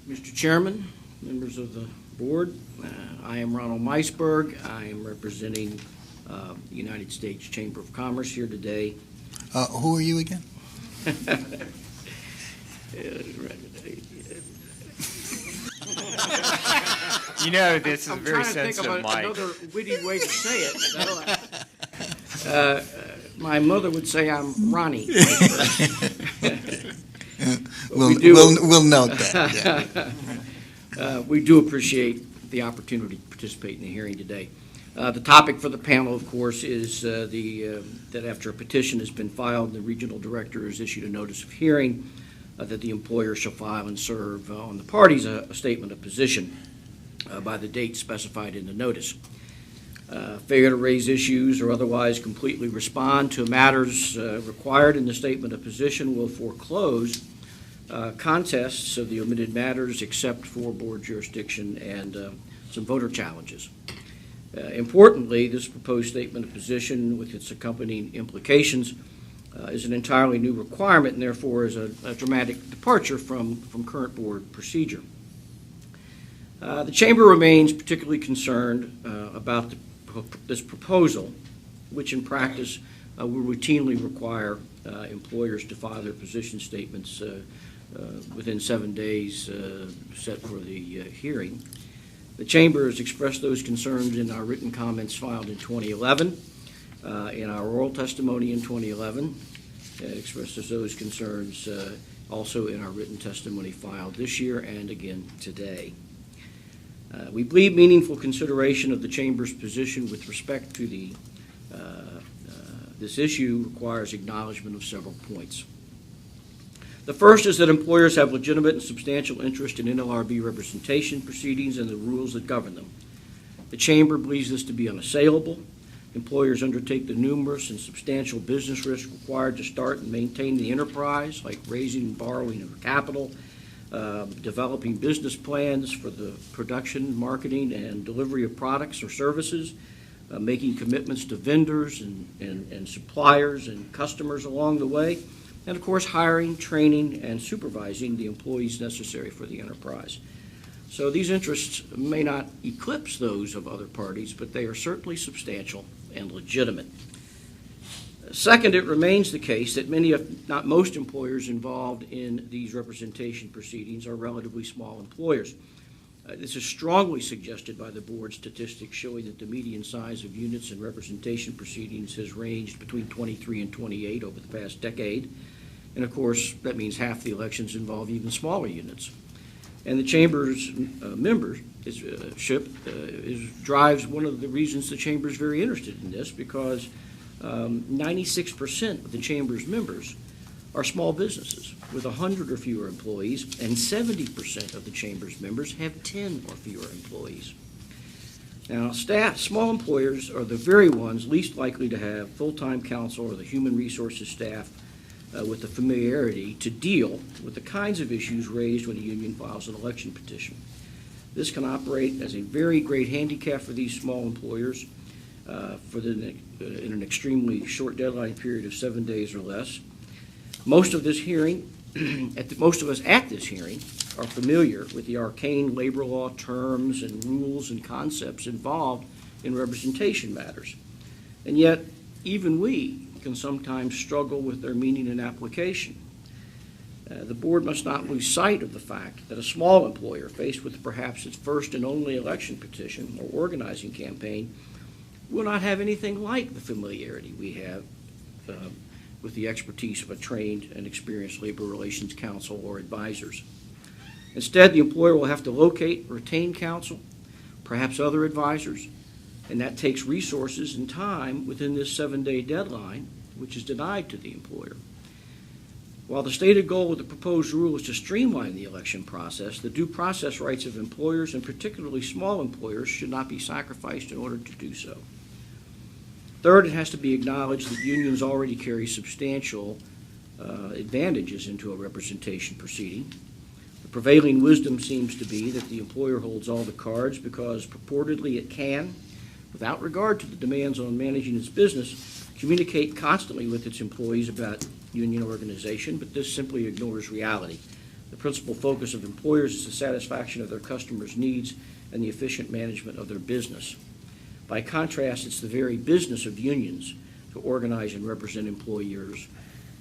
Mr. Chairman, members of the board, I am Ronald Meisburg. I am representing the United States Chamber of Commerce here today. Who are you again? You know, this is I'm very trying to think sensitive, of Mike. another witty way to say it. My mother would say I'm Ronnie. We'll note that. Yeah. We do appreciate the opportunity to participate in the hearing today. The topic for the panel, of course, is that after a petition has been filed, the regional director has issued a notice of hearing that the employer shall file and serve on the parties a statement of position by the date specified in the notice. Failure to raise issues or otherwise completely respond to matters required in the statement of position will foreclose contests of the omitted matters except for board jurisdiction and some voter challenges. Importantly, this proposed statement of position with its accompanying implications is an entirely new requirement and therefore is a dramatic departure from current board procedure. The Chamber remains particularly concerned about this proposal, which in practice will routinely require employers to file their position statements within 7 days set for the hearing. The Chamber has expressed those concerns in our written comments filed in 2011, in our oral testimony in 2011. It expresses those concerns also in our written testimony filed this year and again today. We believe meaningful consideration of the Chamber's position with respect to this issue requires acknowledgement of several points. The first is that employers have legitimate and substantial interest in NLRB representation proceedings and the rules that govern them. The Chamber believes this to be unassailable. Employers undertake the numerous and substantial business risks required to start and maintain the enterprise, like raising and borrowing of capital, developing business plans for the production, marketing, and delivery of products or services, making commitments to vendors and suppliers and customers along the way, and of course hiring, training, and supervising the employees necessary for the enterprise. So these interests may not eclipse those of other parties, but they are certainly substantial and legitimate. Second, it remains the case that many, if not most, employers involved in these representation proceedings are relatively small employers. This is strongly suggested by the board statistics showing that the median size of units in representation proceedings has ranged between 23 and 28 over the past decade. And of course, that means half the elections involve even smaller units. And the Chamber's membership drives one of the reasons the Chamber is very interested in this, because 96% of the Chamber's members are small businesses with 100 or fewer employees, and 70% of the Chamber's members have 10 or fewer employees. Now, small employers are the very ones least likely to have full-time counsel or the human resources staff with the familiarity to deal with the kinds of issues raised when a union files an election petition. This can operate as a very great handicap for these small employers in an extremely short deadline period of 7 days or less. Most of us at this hearing are familiar with the arcane labor law terms and rules and concepts involved in representation matters. And yet, even we can sometimes struggle with their meaning and application. The board must not lose sight of the fact that a small employer faced with perhaps its first and only election petition or organizing campaign will not have anything like the familiarity we have with the expertise of a trained and experienced labor relations counsel or advisors. Instead, the employer will have to locate, retain counsel, perhaps other advisors, and that takes resources and time within this 7-day deadline, which is denied to the employer. While the stated goal of the proposed rule is to streamline the election process, the due process rights of employers, and particularly small employers, should not be sacrificed in order to do so. Third, it has to be acknowledged that unions already carry substantial advantages into a representation proceeding. The prevailing wisdom seems to be that the employer holds all the cards because purportedly it can, without regard to the demands on managing its business, communicate constantly with its employees about union organization, but this simply ignores reality. The principal focus of employers is the satisfaction of their customers' needs and the efficient management of their business. By contrast, it's the very business of unions to organize and represent employers.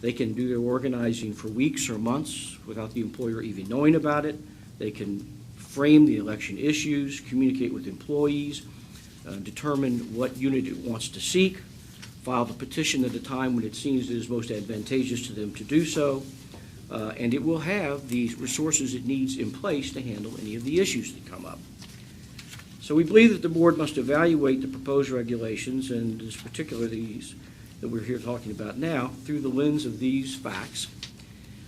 They can do their organizing for weeks or months without the employer even knowing about it. They can frame the election issues, communicate with employees, determine what unit it wants to seek, file the petition at a time when it seems it is most advantageous to them to do so, and it will have the resources it needs in place to handle any of the issues that come up. So we believe that the board must evaluate the proposed regulations, and in particular these that we're here talking about now, through the lens of these facts.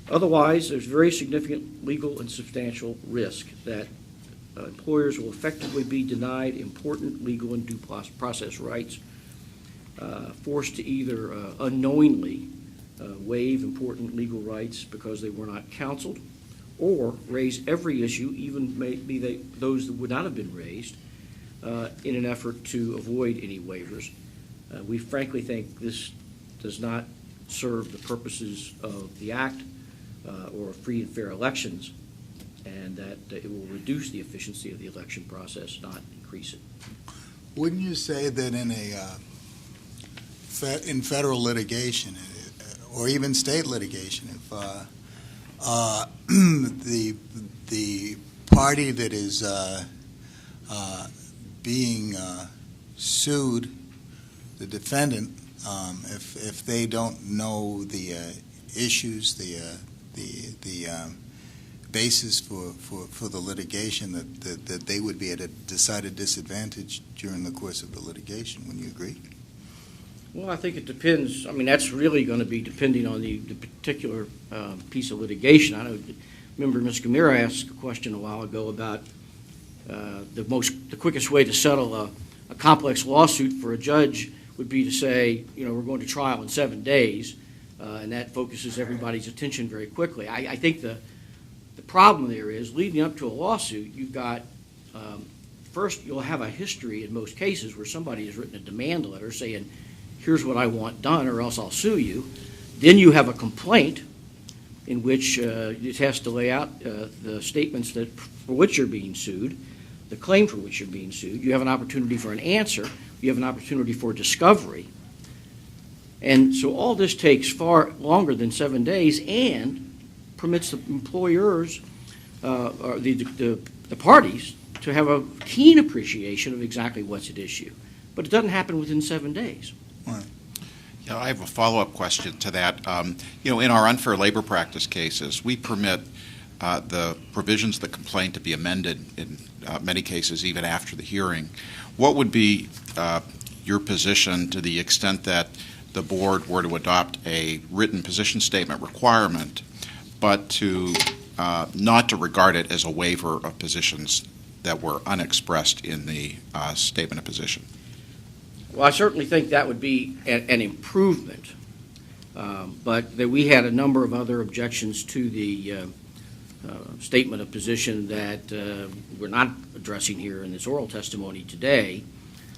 Otherwise, there's very significant legal and substantial risk that employers will effectively be denied important legal and due process rights, forced to either unknowingly waive important legal rights because they were not counseled, or raise every issue, even maybe those that would not have been raised, in an effort to avoid any waivers. We frankly think this does not serve the purposes of the Act or free and fair elections, and that it will reduce the efficiency of the election process, not increase it. Wouldn't you say that in federal litigation, or even state litigation, if the party that is being sued, the defendant, if they don't know the issues, the basis for the litigation, that they would be at a decided disadvantage during the course of the litigation? Wouldn't you agree? Well, I think it depends. I mean, that's really going to be depending on the particular piece of litigation. I remember Ms. Gamira asked a question a while ago about the quickest way to settle a complex lawsuit for a judge would be to say, we're going to trial in 7 days, and that focuses everybody's attention very quickly. I think the problem there is, leading up to a lawsuit, you've got, first you'll have a history in most cases where somebody has written a demand letter saying, here's what I want done or else I'll sue you. Then you have a complaint in which it has to lay out the statements for which you're being sued, the claim for which you're being sued. You have an opportunity for an answer. You have an opportunity for discovery. And so all this takes far longer than 7 days and permits the employers or the parties to have a keen appreciation of exactly what's at issue. But it doesn't happen within 7 days. Right. Yeah, I have a follow-up question to that. In our unfair labor practice cases, we permit the provisions of the complaint to be amended in many cases even after the hearing. What would be your position to the extent that the board were to adopt a written position statement requirement, but to not to regard it as a waiver of positions that were unexpressed in the statement of position? Well, I certainly think that would be an improvement, but we had a number of other objections to the statement of position that we're not addressing here in this oral testimony today.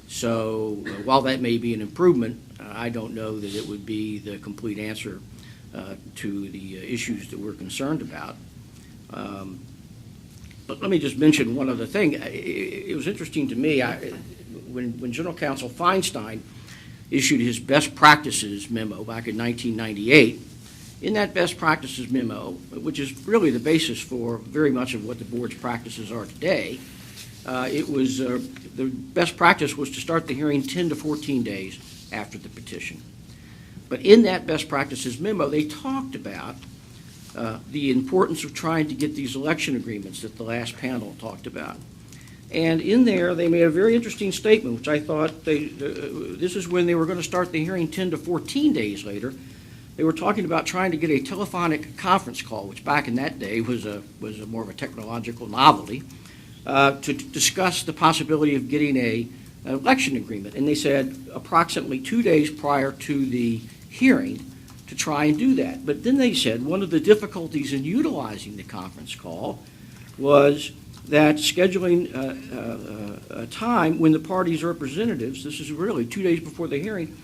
So while that may be an improvement, I don't know that it would be the complete answer to the issues that we're concerned about. But let me just mention one other thing. It was interesting to me when General Counsel Feinstein issued his best practices memo back in 1998. In that best practices memo, which is really the basis for very much of what the board's practices are today, it was the best practice was to start the hearing 10 to 14 days after the petition. But in that best practices memo, they talked about the importance of trying to get these election agreements that the last panel talked about. And in there, they made a very interesting statement, which I thought this is when they were going to start the hearing 10 to 14 days later. They were talking about trying to get a telephonic conference call, which back in that day was more of a technological novelty, to discuss the possibility of getting an election agreement. And they said approximately 2 days prior to the hearing to try and do that. But then they said one of the difficulties in utilizing the conference call was that scheduling a time when the party's representatives, this is really 2 days before the hearing,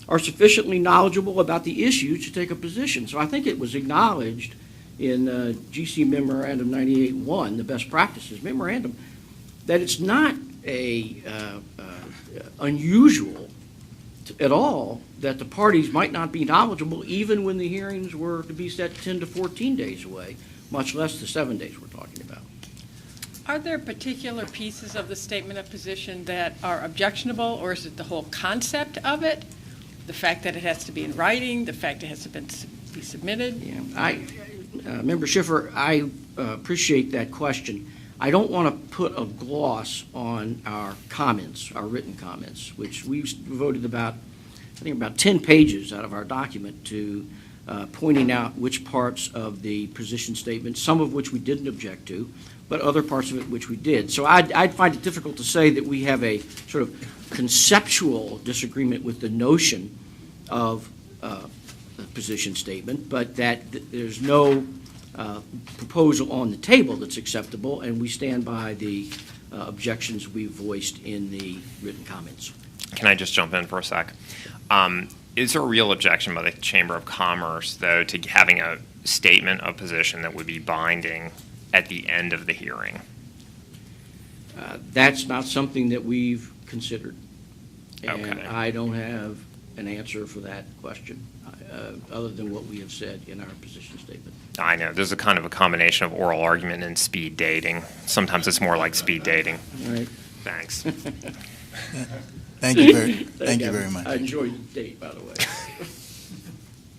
are sufficiently knowledgeable about the issues to take a position. So I think it was acknowledged in GC Memorandum 98-1, the best practices memorandum, that it's not unusual at all that the parties might not be knowledgeable even when the hearings were to be set 10 to 14 days away, much less the 7 days we're talking about. Are there particular pieces of the statement of position that are objectionable, or is it the whole concept of it? The fact that it has to be in writing, the fact it has to be submitted? Yeah, Member Schiffer, I appreciate that question. I don't want to put a gloss on our comments, our written comments, which we devoted about 10 pages out of our document to pointing out which parts of the position statement, some of which we didn't object to, but other parts of it which we did. So I'd find it difficult to say that we have a sort of conceptual disagreement with the notion of the position statement, but that there's no proposal on the table that's acceptable, and we stand by the objections we voiced in the written comments. Can I just jump in for a sec? Is there a real objection by the Chamber of Commerce, though, to having a statement of position that would be binding at the end of the hearing? That's not something that we've considered. And Okay. I don't have an answer for that question, other than what we have said in our position statement. I know. There's a kind of a combination of oral argument and speed dating. Sometimes it's more like speed dating. All right. Thanks. Thank you very much. I enjoyed the date, by the way.